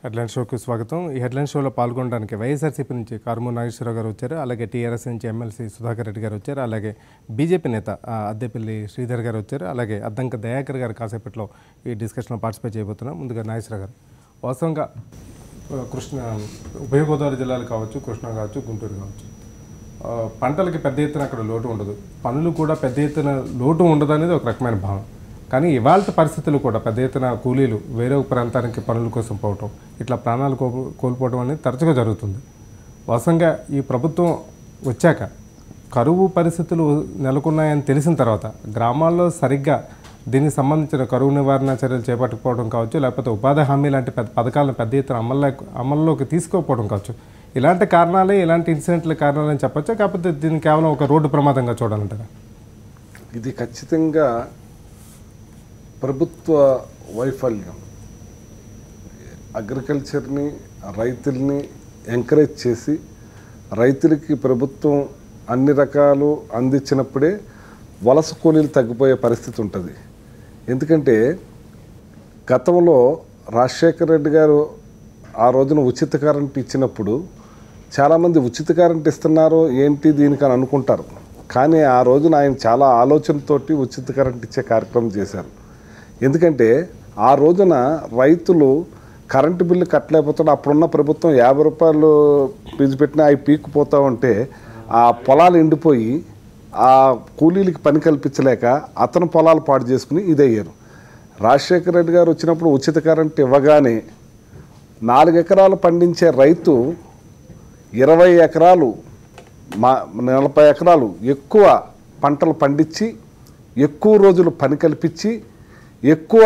Headline షోకి స్వాగతం. ఈ హెడ్లైన్ షోలో పాల్గొనడానికి వైఎస్ఆర్సీపీ నుంచి కారుమూరి నాగేశ్వరరావు గారు వచ్చారు, అలాగే టీఆర్ఎస్ నుంచి ఎమ్మెల్సీ సుధాకర్ రెడ్డి గారు వచ్చారు, అలాగే బీజేపీ నేత అద్దెపల్లి శ్రీధర్ గారు వచ్చారు, అలాగే అద్దంక దయాకర్ గారు కాసేపట్లో ఈ డిస్కషన్లో పార్టిసిపేట్ చేయబోతున్నాం. ముందుగా నాగేశ్వరరావు గారు, వాస్తవంగా ఉభయ గోదావరి జిల్లాలు కావచ్చు, కృష్ణా కావచ్చు, గుంటూరు కావచ్చు, పంటలకి పెద్ద ఎత్తున అక్కడ లోటు ఉండదు, పనులు కూడా పెద్ద ఎత్తున లోటు ఉండదు అనేది ఒక రకమైన భావం. కానీ ఇవాళ పరిస్థితులు కూడా పెద్ద ఎత్తున కూలీలు వేరే ప్రాంతానికి పనుల కోసం పోవటం, ఇట్లా ప్రాణాలు కోల్పోవడం అనేది తరచుగా జరుగుతుంది. వాస్తవంగా ఈ ప్రభుత్వం వచ్చాక కరువు పరిస్థితులు నెలకొన్నాయని తెలిసిన తర్వాత గ్రామాల్లో సరిగ్గా దీనికి సంబంధించిన కరువు నివారణ చర్యలు చేపట్టకపోవడం కావచ్చు, లేకపోతే ఉపాధి హామీ లాంటి పథకాలను పెద్ద ఎత్తున అమల్లోకి తీసుకోకపోవడం కావచ్చు, ఇలాంటి కారణాలే ఇలాంటి ఇన్సిడెంట్ల కారణాలని చెప్పొచ్చా, కాకపోతే దీన్ని కేవలం ఒక రోడ్డు ప్రమాదంగా చూడాలంటారా? ఇది ఖచ్చితంగా ప్రభుత్వ వైఫల్యం. అగ్రికల్చర్ని, రైతుల్ని ఎంకరేజ్ చేసి రైతులకి ప్రభుత్వం అన్ని రకాలు అందించినప్పుడే వలస కూలీలు తగ్గిపోయే పరిస్థితి ఉంటుంది. ఎందుకంటే గతంలో రాజశేఖర రెడ్డి గారు ఆ రోజున ఉచిత కరెంట్ ఇచ్చినప్పుడు చాలామంది ఉచిత కరెంట్ ఇస్తున్నారు ఏంటి దీనికి అని అనుకుంటారు. కానీ ఆ రోజున ఆయన చాలా ఆలోచనతోటి ఉచిత కరెంట్ ఇచ్చే కార్యక్రమం చేశారు. ఎందుకంటే ఆ రోజున రైతులు కరెంటు బిల్లు కట్టలేకపోతే అప్పుడున్న ప్రభుత్వం 50 రూపాయలు ఫీజు పెట్టినా అవి పీక్కుపోతూ ఉంటే ఆ పొలాలు ఎండిపోయి ఆ కూలీలకి పని కల్పించలేక అతను పొలాలు పాడు చేసుకుని ఇదయ్యారు. రాజశేఖర రెడ్డి గారు వచ్చినప్పుడు ఉచిత కరెంట్ ఇవ్వగానే 4 ఎకరాలు పండించే రైతు 20 ఎకరాలు 40 ఎకరాలు ఎక్కువ పంటలు పండించి ఎక్కువ రోజులు పని కల్పించి ఎక్కువ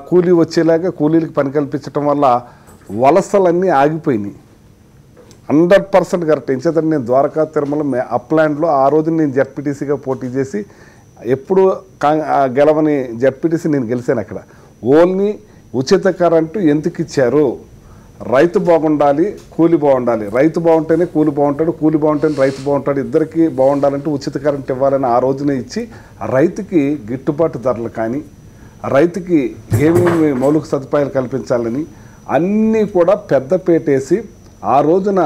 కూలీ వచ్చేలాగా కూలీలకి పని కల్పించడం వల్ల వలసలన్నీ ఆగిపోయినాయి. 100% కరెక్ట్. ఎంచేతంటే నేను ద్వారకా తిరుమల అప్లాండ్లో ఆ రోజు నేను జెడ్పీటీసీగా పోటీ చేసి ఎప్పుడు గెలవని జెడ్పీటీసీ నేను గెలిచాను. అక్కడ ఓన్లీ ఉచిత కరెంటు ఎందుకు ఇచ్చారు? రైతు బాగుండాలి, కూలి బాగుండాలి. రైతు బాగుంటేనే కూలి బాగుంటాడు, కూలి బాగుంటేనే రైతు బాగుంటాడు. ఇద్దరికి బాగుండాలంటే ఉచిత కరెంట్ ఇవ్వాలని ఆ రోజునే ఇచ్చి రైతుకి గిట్టుబాటు ధరలు కానీ రైతుకి ఏమేమి మౌలిక సదుపాయాలు కల్పించాలని అన్నీ కూడా పెద్దపేటేసి ఆ రోజున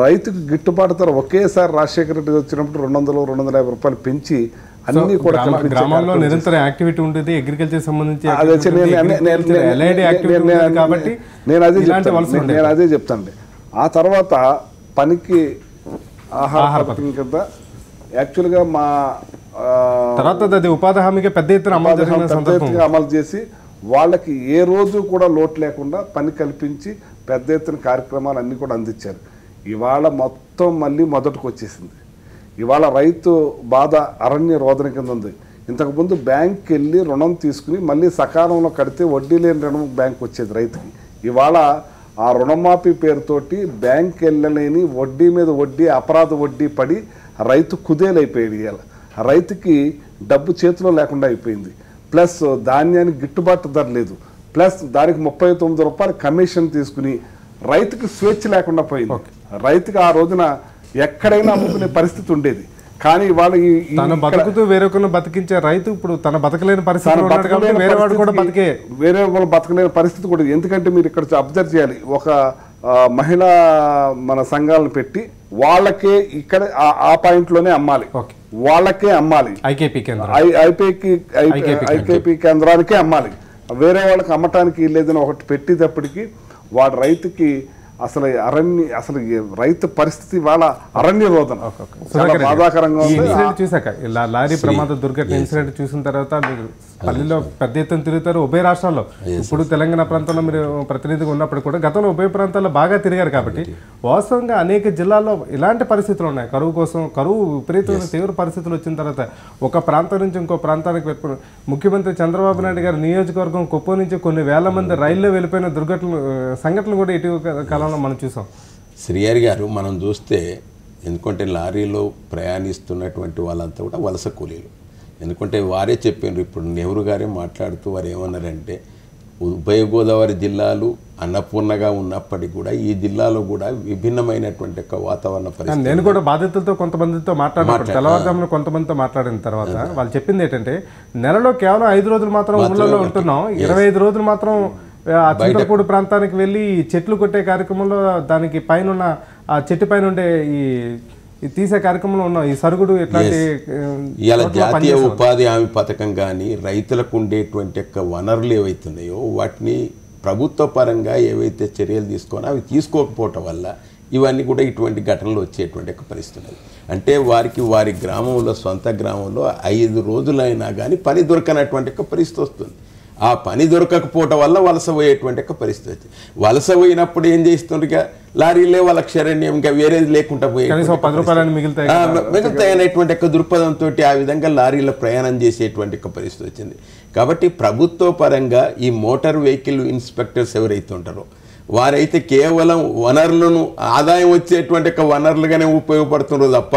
రైతుకి గిట్టుబాటు ధర ఒకేసారి రాజశేఖర రెడ్డి వచ్చినప్పుడు 200-250 రూపాయలు పెంచి అన్నీ కూడా గ్రామాల్లో నిరంతర యాక్టివిటీ ఉంటుంది. అగ్రికల్చర్ సంబంధించి నేను అదే చెప్తాను. ఆ తర్వాత పనికి ఆహార పథకం కింద యాక్చువల్గా మా తర్వాత ఉపాధి హామీకి పెద్ద ఎత్తున అమలు చేసి వాళ్ళకి ఏ రోజు కూడా లోటు లేకుండా పని కల్పించి పెద్ద ఎత్తున కార్యక్రమాలు అన్నీ కూడా అందించారు. ఇవాళ మొత్తం మళ్ళీ మొదటికి వచ్చేసింది. ఇవాళ రైతు బాధ అరణ్య రోదన కింద ఉంది. ఇంతకుముందు బ్యాంక్కి వెళ్ళి రుణం తీసుకుని మళ్ళీ సకాలంలో కడితే వడ్డీ లేని రుణం బ్యాంక్ వచ్చేది రైతుకి. ఇవాళ ఆ రుణమాఫీ పేరుతోటి బ్యాంక్ వెళ్ళలేని వడ్డీ మీద వడ్డీ, అపరాధ వడ్డీ పడి రైతు కుదేలైపోయాడు. ఇవాళ రైతుకి డబ్బు చేతిలో లేకుండా అయిపోయింది. ప్లస్ ధాన్యానికి గిట్టుబాటు ధర లేదు. ప్లస్ దానికి 39 రూపాయలు కమిషన్ తీసుకుని రైతుకి స్వేచ్ఛ లేకుండా పోయింది. రైతుకి ఆ రోజున ఎక్కడైనా అమ్ముకునే పరిస్థితి ఉండేది. కానీ ఇవాళ బతుకుతూ వేరొకరిని బతికించే రైతు ఇప్పుడు తన బతకలేని పరిస్థితి, వేరే వాళ్ళు బతకలేని పరిస్థితి కూడా. ఎందుకంటే మీరు ఇక్కడ అబ్జర్వ్ చేయాలి, ఒక మహిళా మన సంఘాలను పెట్టి వాళ్ళకే ఇక్కడ ఆ పాయింట్లోనే అమ్మాలి, వాళ్ళకే అమ్మాలి, ఐకేపీ కేంద్రానికే అమ్మాలి. వేరే వాళ్ళకి అమ్మటానికి లేదని ఒకటి పెట్టేటప్పటికి వాడు రైతుకి అసలు రైతు పరిస్థితి వాళ్ళ అరణ్య రోదన బాధాకరంగా చూసాక లారీ ప్రమాద దుర్ఘటన ఇన్సిడెంట్ చూసిన తర్వాత మీరు పల్లెల్లో పెద్ద ఎత్తున తిరుగుతారు ఉభయ రాష్ట్రాల్లో. ఇప్పుడు తెలంగాణ ప్రాంతంలో మీరు ప్రతినిధిగా ఉన్నప్పుడు కూడా గతంలో ఉభయ ప్రాంతాల్లో బాగా తిరిగారు కాబట్టి వాస్తవంగా అనేక జిల్లాల్లో ఇలాంటి పరిస్థితులు ఉన్నాయి. కరువు విపరీతమైన తీవ్ర పరిస్థితులు వచ్చిన తర్వాత ఒక ప్రాంతం నుంచి ఇంకో ప్రాంతానికి పెట్టుకుని ముఖ్యమంత్రి చంద్రబాబు నాయుడు గారి నియోజకవర్గం కుప్పం నుంచి కొన్ని వేల మంది రైల్లో వెళ్ళిపోయిన సంఘటనలు కూడా ఇటీవల కాలంలో మనం చూసాం. శ్రీహరి గారు, మనం చూస్తే ఎందుకంటే లారీలో ప్రయాణిస్తున్నటువంటి వాళ్ళంతా కూడా వలస కూలీలు. ఎందుకంటే వారే చెప్పారు, ఇప్పుడు నెహ్రూ గారే మాట్లాడుతూ వారు ఏమన్నారంటే ఉభయ గోదావరి జిల్లాలు అన్నపూర్ణగా ఉన్నప్పటికీ కూడా ఈ జిల్లాలో కూడా విభిన్నమైనటువంటి వాతావరణ పరిస్థితి. నేను కూడా బాధితులతో కొంతమందితో మాట్లాడినప్పుడు తెల్లవారుజామున కొంతమందితో మాట్లాడిన తర్వాత వాళ్ళు చెప్పింది ఏంటంటే నెలలో కేవలం 5 రోజులు మాత్రం ఊళ్ళలో ఉంటున్నాం, 25 రోజులు మాత్రం ఆ చింతలపూడి ప్రాంతానికి వెళ్ళి చెట్లు కొట్టే కార్యక్రమంలో దానికి పైన ఉన్న ఆ చెట్టు పైన ఉండే ఈ తీసే కార్యక్రమంలో ఉన్న ఈ సరుగుడు ఇట్లాంటి ఇలా జాతీయ ఉపాధి హామీ పథకం కానీ రైతులకు ఉండేటువంటి యొక్క వనరులు ఏవైతున్నాయో వాటిని ప్రభుత్వ పరంగా ఏవైతే చర్యలు తీసుకోనో అవి తీసుకోకపోవటం వల్ల ఇవన్నీ కూడా ఇటువంటి ఘటనలు వచ్చేటువంటి ఒక పరిస్థితి. అంటే వారికి వారి గ్రామంలో సొంత గ్రామంలో 5 రోజులైనా కానీ పని దొరకనటువంటి ఒక పరిస్థితి వస్తుంది. ఆ పని దొరకకపోవటం వల్ల వలస పోయేటువంటి ఒక పరిస్థితి. వలస పోయినప్పుడు ఏం చేస్తుండ్రు, ఇక లారీలే వాళ్ళకి శరణ్యం, ఇంకా వేరేది లేకుండా పోయే మిగులుతాయి అనేటువంటి ఒక దృక్పథంతో ఆ విధంగా లారీలో ప్రయాణం చేసేటువంటి ఒక పరిస్థితి వచ్చింది. కాబట్టి ప్రభుత్వ పరంగా ఈ మోటార్ వెహికల్ ఇన్స్పెక్టర్స్ ఎవరైతే ఉంటారో వారైతే కేవలం వనరులను ఆదాయం వచ్చేటువంటి ఒక వనరులుగానే ఉపయోగపడుతున్నారు తప్ప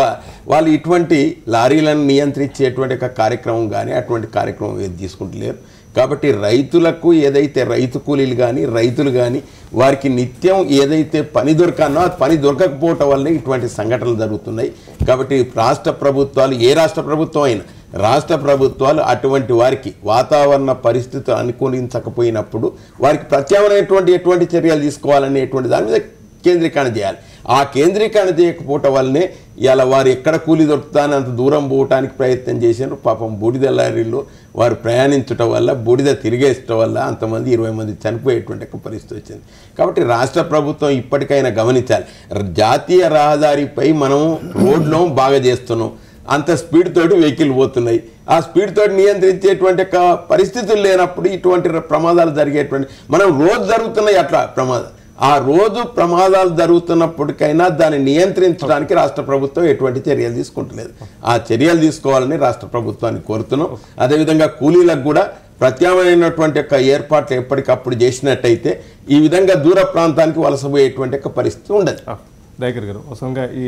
వాళ్ళు ఇటువంటి లారీలను నియంత్రించేటువంటి ఒక కార్యక్రమం కానీ అటువంటి కార్యక్రమం ఏది తీసుకుంటలేరు. కాబట్టి రైతులకు ఏదైతే రైతు కూలీలు కానీ రైతులు కానీ వారికి నిత్యం ఏదైతే పని దొరకానో ఆ పని దొరకకపోవటం వల్లే ఇటువంటి సంఘటనలు జరుగుతున్నాయి. కాబట్టి రాష్ట్ర ప్రభుత్వాలు, ఏ రాష్ట్ర ప్రభుత్వం అయినా, రాష్ట్ర ప్రభుత్వాలు అటువంటి వారికి వాతావరణ పరిస్థితులు అనుకూలించకపోయినప్పుడు వారికి ప్రత్యామ్నాయటువంటి ఎటువంటి చర్యలు తీసుకోవాలనేటువంటి దాని మీద కేంద్రీకరణ చేయాలి. ఆ కేంద్రీకరణ చేయకపోవటం వల్లనే ఇలా వారు ఎక్కడ కూలి దొరుకుతానని అంత దూరం పోవటానికి ప్రయత్నం చేశారు. పాపం బూడిద లారీల్లో వారు ప్రయాణించడం వల్ల, బూడిద తిరిగేయటం వల్ల అంతమంది 20 మంది చనిపోయేటువంటి ఒక పరిస్థితి వచ్చింది. కాబట్టి రాష్ట్ర ప్రభుత్వం ఇప్పటికైనా గమనించాలి. జాతీయ రహదారిపై మనం రోడ్లో బాగా చేస్తున్నాం, అంత స్పీడ్ తోటి వెహికల్ పోతున్నాయి. ఆ స్పీడ్ తోటి నియంత్రించేటువంటి ఒక పరిస్థితులు లేనప్పుడు ఇటువంటి ప్రమాదాలు జరిగేటువంటి, మనం రోజు జరుగుతున్నాయి అట్లా ప్రమాదాలు. ఆ రోజు ప్రమాదాలు జరుగుతున్నప్పటికైనా దాన్ని నియంత్రించడానికి రాష్ట్ర ప్రభుత్వం ఎటువంటి చర్యలు తీసుకుంటలేదు. ఆ చర్యలు తీసుకోవాలని రాష్ట్ర ప్రభుత్వాన్ని కోరుతున్నాం. అదేవిధంగా కూలీలకు కూడా ప్రత్యామ్నాయమైనటువంటి యొక్క ఏర్పాట్లు ఎప్పటికప్పుడు చేసినట్టయితే ఈ విధంగా దూర ప్రాంతానికి వలసపోయేటువంటి ఒక పరిస్థితి ఉండదు. దయాకర్ గారు, అసలుగా ఈ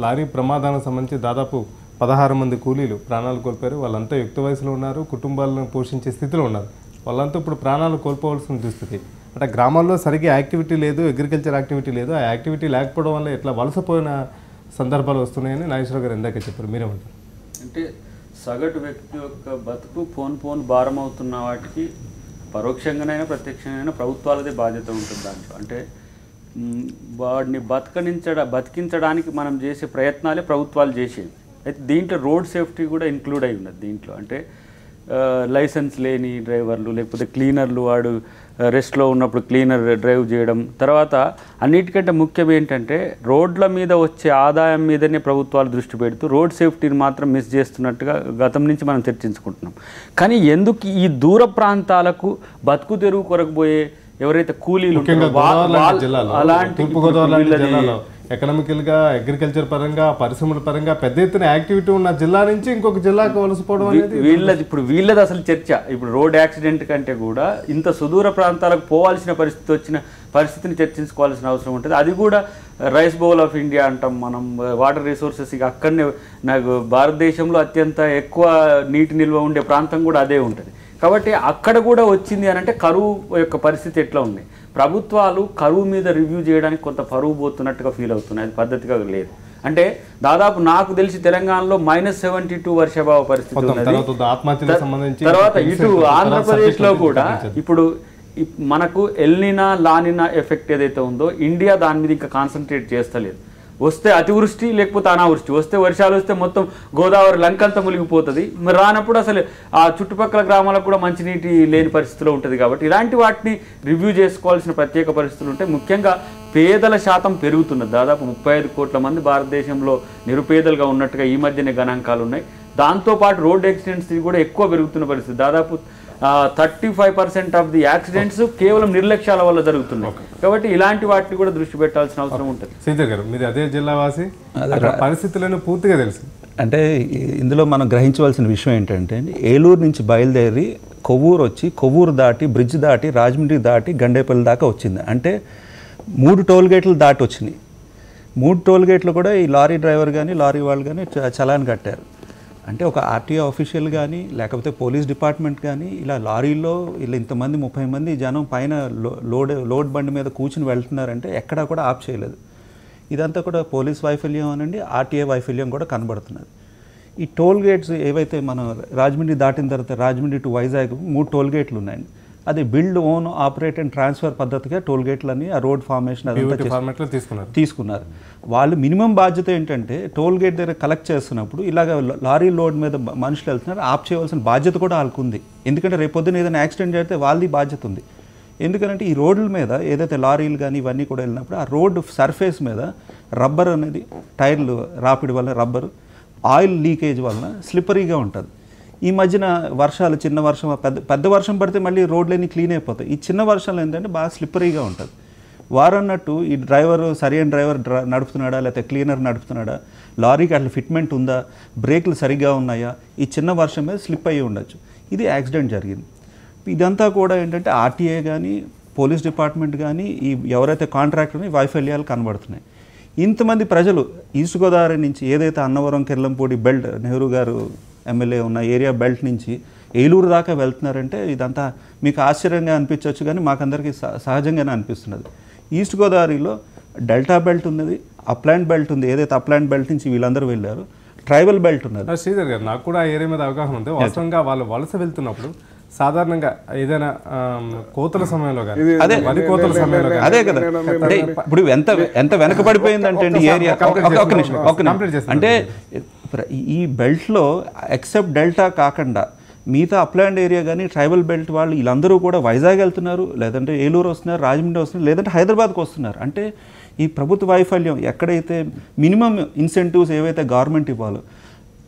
లారీ ప్రమాదానికి సంబంధించి దాదాపు 16 మంది కూలీలు ప్రాణాలు కోల్పోయారు. వాళ్ళంతా యుక్త వయసులో ఉన్నారు, కుటుంబాలను పోషించే స్థితిలో ఉన్నారు. వాళ్ళంతా ఇప్పుడు ప్రాణాలు కోల్పోవాల్సిన దుస్థితి. అంటే గ్రామాల్లో సరిగ్గా యాక్టివిటీ లేదు, అగ్రికల్చర్ యాక్టివిటీ లేదు. ఆ యాక్టివిటీ లేకపోవడం వల్ల ఎట్లా వలసపోయిన సందర్భాలు వస్తున్నాయని నాగేశ్వరరావు గారు ఇందాక చెప్పారు. మీరేమంటారు? అంటే సగటు వ్యక్తి యొక్క బతుకు పోను భారం అవుతున్న వాటికి పరోక్షంగానైనా ప్రత్యక్షంగానైనా ప్రభుత్వాలదే బాధ్యత ఉంటుంది దాంట్లో. అంటే వాడిని బతికించడానికి మనం చేసే ప్రయత్నాలే ప్రభుత్వాలు చేసేవి. అయితే దీంట్లో రోడ్ సేఫ్టీ కూడా ఇంక్లూడ్ అయి ఉన్నది దీంట్లో. అంటే లైసెన్స్ లేని డ్రైవర్లు, లేకపోతే క్లీనర్లు, వాడు రెస్ట్లో ఉన్నప్పుడు క్లీనర్ డ్రైవ్ చేయడం. తర్వాత అన్నిటికంటే ముఖ్యం ఏంటంటే రోడ్ల మీద వచ్చే ఆదాయం మీదనే ప్రభుత్వాలు దృష్టి పెడుతూ రోడ్ సేఫ్టీని మాత్రం మిస్ చేస్తున్నట్టుగా గతం నుంచి మనం చర్చించుకుంటున్నాం. కానీ ఎందుకు ఈ దూర ప్రాంతాలకు బతుకు తెరువు కొరకు పోయే ఎవరైతే కూలీలు అలాంటి ఎకనామికల్గా, అగ్రికల్చర్ పరంగా, పరిశ్రమల పరంగా పెద్ద ఎత్తున యాక్టివిటీ ఉన్న జిల్లా నుంచి ఇంకొక జిల్లాకు వలసపోవడం అనేది వీళ్ళది అసలు చర్చ. ఇప్పుడు రోడ్ యాక్సిడెంట్ కంటే కూడా ఇంత సుదూర ప్రాంతాలకు పోవాల్సిన పరిస్థితిని చర్చించుకోవాల్సిన అవసరం ఉంటుంది. అది కూడా రైస్ బౌల్ ఆఫ్ ఇండియా అంటాం మనం. వాటర్ రిసోర్సెస్ ఇక అక్కడనే, నాకు భారతదేశంలో అత్యంత ఎక్కువ నీటి నిల్వ ఉండే ప్రాంతం కూడా అదే ఉంటుంది. కాబట్టి అక్కడ కూడా వచ్చింది అని అంటే కరువు యొక్క పరిస్థితి ఎట్లా ఉంది. ప్రభుత్వాలు కరువు మీద రివ్యూ చేయడానికి కొంత పరువు పోతున్నట్టుగా ఫీల్ అవుతున్నాయి. అది పద్ధతిగా లేదు. అంటే దాదాపు నాకు తెలిసి తెలంగాణలో -72 వర్షాభావ పరిస్థితి ఉన్నది. తర్వాత ఇటు ఆంధ్రప్రదేశ్లో కూడా ఇప్పుడు మనకు ఎల్నినా లానినా ఎఫెక్ట్ ఏదైతే ఉందో ఇండియా దాని మీద ఇంకా కాన్సన్ట్రేట్ చేస్తలేదు. వస్తే అతివృష్టి, లేకపోతే అనావృష్టి. వస్తే వర్షాలు వస్తే మొత్తం గోదావరి లంకంతా మునిగిపోతుంది. మరి రానప్పుడు అసలు ఆ చుట్టుపక్కల గ్రామాలకు కూడా మంచినీటి లేని పరిస్థితిలో ఉంటుంది. కాబట్టి ఇలాంటి వాటిని రివ్యూ చేసుకోవాల్సిన ప్రత్యేక పరిస్థితులు ఉంటాయి. ముఖ్యంగా పేదల శాతం పెరుగుతున్నది. దాదాపు 35 కోట్ల మంది భారతదేశంలో నిరుపేదలుగా ఉన్నట్టుగా ఈ మధ్యనే గణాంకాలు ఉన్నాయి. దాంతోపాటు రోడ్ యాక్సిడెంట్స్ కూడా ఎక్కువ పెరుగుతున్న పరిస్థితి. దాదాపు 35% ఆఫ్ ది యాక్సిడెంట్స్ కేవలం నిర్లక్ష్యాల వల్ల జరుగుతున్నాయి. కాబట్టి ఇలాంటి వాటిని కూడా దృష్టి పెట్టాల్సిన అవసరం ఉంటుంది. శ్రీధర్ గారు, మీరు అదే జిల్లా వాసి, పరిస్థితులను పూర్తిగా తెలుసు. అంటే ఇందులో మనం గ్రహించవలసిన విషయం ఏంటంటే, ఏలూరు నుంచి బయలుదేరి కొవ్వూరు వచ్చి, కొవ్వూరు దాటి, బ్రిడ్జ్ దాటి, రాజమండ్రి దాటి, గండేపల్లి దాకా వచ్చింది. అంటే 3 టోల్ గేట్లు దాటి వచ్చినాయి. 3 టోల్ గేట్లు కూడా ఈ లారీ డ్రైవర్ కానీ, లారీ వాళ్ళు కానీ చలాన్ కట్టారు. అంటే ఒక ఆర్టీఓ ఆఫీషియల్ కానీ, లేకపోతే పోలీస్ డిపార్ట్మెంట్ కానీ ఇలా లారీల్లో ఇలా ఇంతమంది 30 మంది జనం పైన లోడ్ బండి మీద కూర్చుని వెళ్తున్నారంటే ఎక్కడా కూడా ఆఫ్ చేయలేదు. ఇదంతా కూడా పోలీస్ వైఫల్యం అనండి, ఆర్టీఏ వైఫల్యం కూడా కనబడుతున్నది. ఈ టోల్ గేట్స్ ఏవైతే మనం రాజమండ్రి దాటిన తర్వాత రాజమండ్రి టు వైజాగ్ 3 టోల్ గేట్లు ఉన్నాయండి. అది build, own, operate and transfer పద్ధతిగా టోల్ గేట్లని ఆ రోడ్ ఫార్మేషన్ అదంతా ఫార్మాట్లో తీసుకున్నారు. వాళ్ళు మినిమం బాధ్యత ఏంటంటే టోల్ గేట్ దగ్గర కలెక్ట్ చేస్తున్నప్పుడు ఇలాగ లారీ లోడ్ మీద మనుషులు వెళ్తున్నారు, ఆప్ చేయవలసిన బాధ్యత కూడా వాళ్ళకు ఉంది. ఎందుకంటే రేపొద్దున ఏదైనా యాక్సిడెంట్ జరిగితే వాళ్ళది బాధ్యత ఉంది. ఎందుకంటే ఈ రోడ్ల మీద ఏదైతే లారీలు కానీ ఇవన్నీ కూడా వెళ్ళినప్పుడు ఆ రోడ్డు సర్ఫేస్ మీద రబ్బర్ అనేది, టైర్లు రాపిడి వల్ల రబ్బర్, ఆయిల్ లీకేజ్ వలన స్లిప్పరీగా ఉంటుంది. ఈ మధ్యన వర్షాలు, చిన్న వర్షం, పెద్ద వర్షం పడితే మళ్ళీ రోడ్లన్నీ క్లీన్ అయిపోతాయి. ఈ చిన్న వర్షాలు ఏంటంటే బాగా స్లిప్పరీగా ఉంటుంది. వారన్నట్టు ఈ డ్రైవర్ సరైన డ్రైవర్ నడుపుతున్నాడా లేకపోతే క్లీనర్ నడుపుతున్నాడా, లారీకి అట్లా ఫిట్మెంట్ ఉందా, బ్రేక్లు సరిగ్గా ఉన్నాయా, ఈ చిన్న వర్షం మీద స్లిప్ అయ్యి ఉండొచ్చు. ఇది యాక్సిడెంట్ జరిగింది. ఇదంతా కూడా ఏంటంటే ఆర్టీఏ కానీ పోలీస్ డిపార్ట్మెంట్ కానీ ఈ ఎవరైతే కాంట్రాక్టర్ని వైఫల్యాలు కనబడుతున్నాయి. ఇంతమంది ప్రజలు ఈస్ట్ గోదావరి నుంచి ఏదైతే అన్నవరం, కిర్లంపూడి బెల్ట్, నెహ్రూ గారు ఎమ్మెల్యే ఉన్న ఏరియా బెల్ట్ నుంచి ఏలూరు దాకా వెళ్తున్నారంటే ఇదంతా మీకు ఆశ్చర్యంగా అనిపించవచ్చు, కానీ మాకందరికీ సహజంగానే అనిపిస్తున్నది. ఈస్ట్ గోదావరిలో డెల్టా బెల్ట్ ఉన్నది, అప్లాంట్ బెల్ట్ ఉంది. ఏదైతే అప్లాంట్ బెల్ట్ నుంచి వీళ్ళందరూ వెళ్ళారు, ట్రైబల్ బెల్ట్ ఉన్నది. శ్రీధర్ గారు, నాకు కూడా ఆ ఏరియా మీద అవగాహన ఉంది. వాస్తవంగా వాళ్ళు వలస వెళ్తున్నప్పుడు సాధారణంగా ఏదైనా కోతల సమయంలో కానీ, వరి కోతల సమయంలో కానీ, అదే కదా అంటే ఇప్పుడు ఎంత వెనకబడిపోయిందంటే అండి ఏరియా. ఒక నిమిషం అంటే ఈ బెల్ట్లో ఎక్సెప్ట్ డెల్టా కాకుండా మిగతా అప్లాండ్ ఏరియా కానీ ట్రైబల్ బెల్ట్ వాళ్ళు వీళ్ళందరూ కూడా వైజాగ్ వెళ్తున్నారు, లేదంటే ఏలూరు వస్తున్నారు, రాజమండ్రి వస్తున్నారు, లేదంటే హైదరాబాద్కి వస్తున్నారు. అంటే ఈ ప్రభుత్వ వైఫల్యం ఎక్కడైతే మినిమం ఇన్సెంటివ్స్ ఏవైతే గవర్నమెంట్ ఇవ్వాలో,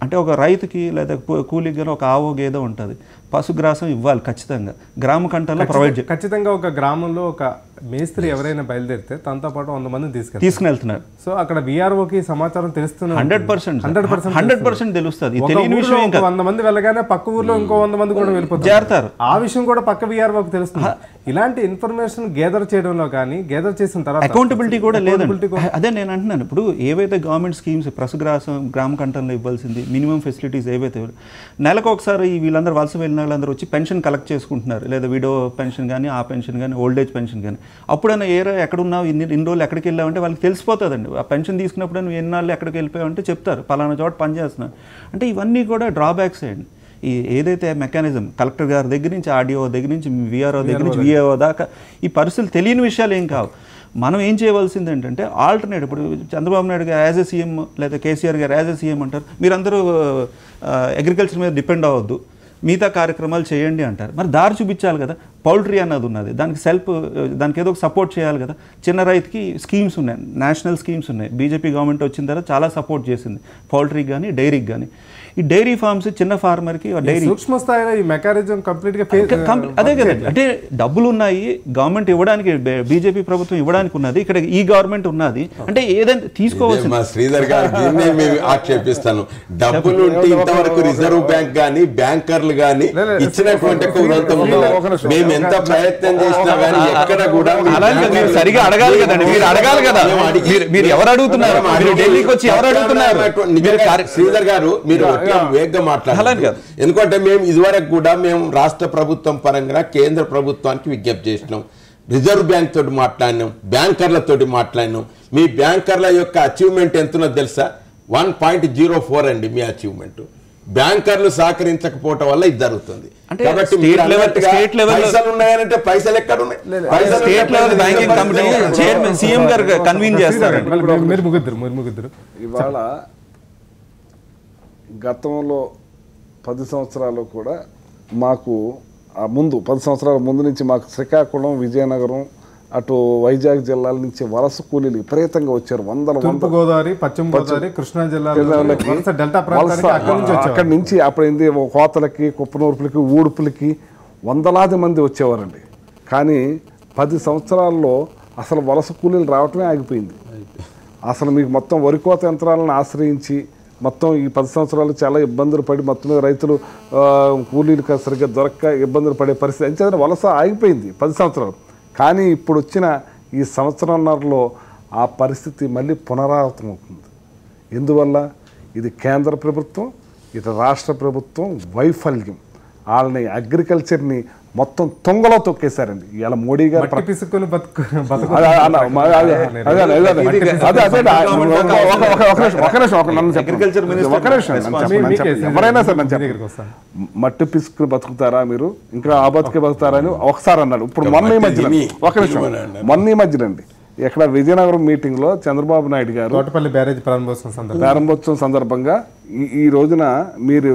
అంటే ఒక రైతుకి లేదా కూలికి కానీ ఒక ఆవో గేదో ఉంటుంది, పశుగ్రాసం ఇవ్వాలి ఖచ్చితంగా, గ్రామ కంటల్లో ప్రొవైడ్ చేయాలి. ఖచ్చితంగా ఒక గ్రామంలో ఒక మేస్త్రి ఎవరైనా బయలుదేరితే తనతో పాటు 100 మందిని తీసుకుని వెళ్తున్నారు. సో అక్కడ విఆర్ఓకి సమాచారం తెలుస్తుంది. 100% తెలుస్తుంది. తెలియని విషయం 100 మంది వెళ్ళగానే పక్క ఊర్లో ఇంకో 100 మంది కూడా వెళ్ళిపోతారు. ఆ విషయం కూడా పక్క విఆర్ఓకి తెలుస్తుంది. ఇలాంటి ఇన్ఫర్మేషన్ గేదర్ చేయడంలో కానీ, గేదర్ చేసిన తర్వాత అకౌంటబిలిటీ కూడా లేదండి. అదే నేను అంటున్నాను, ఇప్పుడు ఏవైతే గవర్నమెంట్ స్కీమ్స్ పశుగ్రాసం గ్రామ కంటంలో ఇవ్వాల్సింది మినిమం ఫెసిలిటీస్ ఏవైతే నెలకు ఒకసారి వీళ్ళందరూ వలస వెళ్ళిన వాళ్ళందరూ వచ్చి పెన్షన్ కలెక్ట్ చేసుకుంటున్నారు, లేదా విడో పెన్షన్ కానీ, ఆ పెన్షన్ కానీ, ఓల్డ్ ఏజ్ పెన్షన్ కానీ. అప్పుడైనా ఎక్కడున్నావు, ఇన్ని రోజులు ఎక్కడికి వెళ్ళావంటే వాళ్ళకి తెలిసిపోతుందండి. ఆ పెన్షన్ తీసుకున్నప్పుడు నువ్వు ఎన్నాళ్ళు ఎక్కడికి వెళ్ళిపోయావంటే చెప్తారు, పలానా చోట పనిచేస్తున్నాను అంటే. ఇవన్నీ కూడా డ్రాబ్యాక్స్ అండి. ఈ ఏదైతే మెకానిజం కలెక్టర్ గారి దగ్గర నుంచి, ఆర్డీఓ దగ్గర నుంచి, విఆర్ఓ దగ్గర నుంచి, విఏఓ దాకా ఈ పరిస్థితులు తెలియని విషయాలు ఏం కావు. మనం ఏం చేయవలసింది ఏంటంటే ఆల్టర్నేట్, ఇప్పుడు చంద్రబాబు నాయుడు గారు యాజ్ ఎ సీఎం లేదా కేసీఆర్ గారు యాజ్ ఎ సీఎం అంటారు, మీరందరూ అగ్రికల్చర్ మీద డిపెండ్ అవ్వద్దు, మిగతా కార్యక్రమాలు చేయండి అంటారు. మరి దారి చూపించాలి కదా. పౌల్ట్రీ అన్నది ఉన్నది, దానికి ఏదో ఒక సపోర్ట్ చేయాలి కదా. చిన్న రైతుకి స్కీమ్స్ ఉన్నాయి, నేషనల్ స్కీమ్స్ ఉన్నాయి. బీజేపీ గవర్నమెంట్ వచ్చిన తర్వాత చాలా సపోర్ట్ చేసింది పౌల్ట్రీకి కానీ, డైరీకి కానీ. ఈ డైరీ ఫార్మ్స్ చిన్న ఫార్మర్కి డైరీ సూక్ష్మ స్థాయిలో ఈ మెకానిజం కంప్లీట్గా అదే కదండి. అంటే డబ్బులు ఉన్నాయి, గవర్నమెంట్ ఇవ్వడానికి, బీజేపీ ప్రభుత్వం ఇవ్వడానికి ఉన్నది, ఇక్కడ ఈ గవర్నమెంట్ ఉన్నది. అంటే ఏదైనా తీసుకోవాల్సింది. శ్రీధర్ గారు దీన్నే మేము ఆక్షేపిస్తాను. డబ్బులు ఉంటే ఇంతవరకు రిజర్వ్ బ్యాంక్ కానీ, బ్యాంకర్లు కానీ ఇచ్చినటువంటి మేము ఎంత ప్రయత్నం చేసినా కానీ ఎక్కడ కూడా సరిగా అడగాలి కదండి. మీరు అడగాలి కదా. మీరు ఎవరు అడుగుతున్నారు? ఢిల్లీకి వచ్చి ఎవరు అడుగుతున్నారు? శ్రీధర్ గారు మీరు వేగంగా మాట్లాడాలి. ఎందుకంటే మేము ఇదివరకు కూడా మేము రాష్ట్ర ప్రభుత్వం పరంగా కేంద్ర ప్రభుత్వానికి విజ్ఞప్తి చేసినాం, రిజర్వ్ బ్యాంక్ తోటి మాట్లాడినాం, బ్యాంకర్లతోటి మాట్లాడినాం. మీ బ్యాంకర్ల యొక్క అచీవ్మెంట్ ఎంతున్నో తెలుసా? 1.04 అండి మీ అచీవ్మెంట్. బ్యాంకర్లు సహకరించకపోవటం వల్ల ఇది జరుగుతుంది. కాబట్టి పైసలు ఉన్నాయంటే పైసలు ఎక్కడ ఉన్నాయి? State level banking committee chairman CM గారు కన్వీన్ చేస్తారు. ఇవాళ గతంలో 10 సంవత్సరాలు కూడా మాకు ముందు 10 సంవత్సరాల ముందు నుంచి మాకు శ్రీకాకుళం, విజయనగరం, అటు వైజాగ్ జిల్లాల నుంచి వలస కూలీలు విపరీతంగా వచ్చారు. గోదావరి, పశ్చిమ గోదావరి, కృష్ణా జిల్లాలకి అక్కడి నుంచి అప్పుడైంది కోతలకి, కుప్పనూర్పులకి, ఊడుపులకి వందలాది మంది వచ్చేవారండి. కానీ 10 సంవత్సరాల్లో అసలు వలస కూలీలు రావటమే ఆగిపోయింది. అసలు మీకు మొత్తం వరి కోత యంత్రాలను ఆశ్రయించి మొత్తం ఈ 10 సంవత్సరాలు చాలా ఇబ్బందులు పడి మొత్తం రైతులు కూలీలు సరిగ్గా దొరక్క ఇబ్బందులు పడే పరిస్థితి అంతే వలస ఆగిపోయింది 10 సంవత్సరాలు. కానీ ఇప్పుడు వచ్చిన ఈ సంవత్సరంన్నరలో ఆ పరిస్థితి మళ్ళీ పునరావృతమవుతుంది. ఎందువల్ల? ఇది కేంద్ర ప్రభుత్వం, ఇటు రాష్ట్ర ప్రభుత్వం వైఫల్యం. వాళ్ళని అగ్రికల్చర్ని మొత్తం తొంగలో తొక్కేశారండి. ఇలా మోడీ గారు మట్టి పిసుక్కుని బతుకు బతుకు అదే, అదే, అదే, అదే, అదే, అదే, అదే, ఒక నిమిషం, Agriculture minister ఎవరైనా సరే నన్ను దగ్గరికి వస్తాను. మట్టి పిసుకుని బతుకుతారా మీరు, ఇంకా ఆ బతికే బతుకుతారా అని ఒకసారి అన్నాడు. ఇప్పుడు మొన్న ఈ మధ్యన ఒక నిమిషం, మొన్న ఈ మధ్యనండి ఇక్కడ విజయనగరం మీటింగ్ లో చంద్రబాబు నాయుడు గారు తోటపల్లి బ్యారేజ్ ప్రారంభోత్సవం సందర్భంగా ఈ రోజున మీరు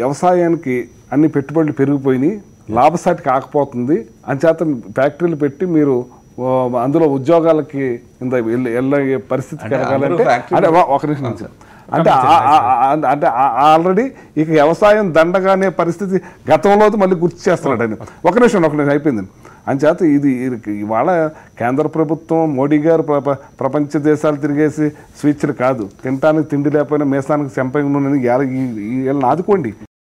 వ్యవసాయానికి అన్ని పెట్టుబడులు పెరిగిపోయినాయి, లాభసాటి కాకపోతుంది అంచేత ఫ్యాక్టరీలు పెట్టి మీరు అందులో ఉద్యోగాలకి వెళ్ళే పరిస్థితి కలగాలంటే అంటే ఒక నిమిషం అంటే అంటే ఆల్రెడీ ఇక వ్యవసాయం దండగానే పరిస్థితి గతంలో మళ్ళీ గుర్తు చేస్తున్నాడు ఆయన. ఒక నిమిషం అయిపోయింది. అంచేత ఇది ఇవాళ కేంద్ర ప్రభుత్వం మోడీ గారు ప్రపంచ దేశాలు తిరిగేసి స్విచ్లు కాదు, తినటానికి తిండి లేకపోయినా మేసానికి చెంపంగి నూనె వీళ్ళని ఆదుకోండి.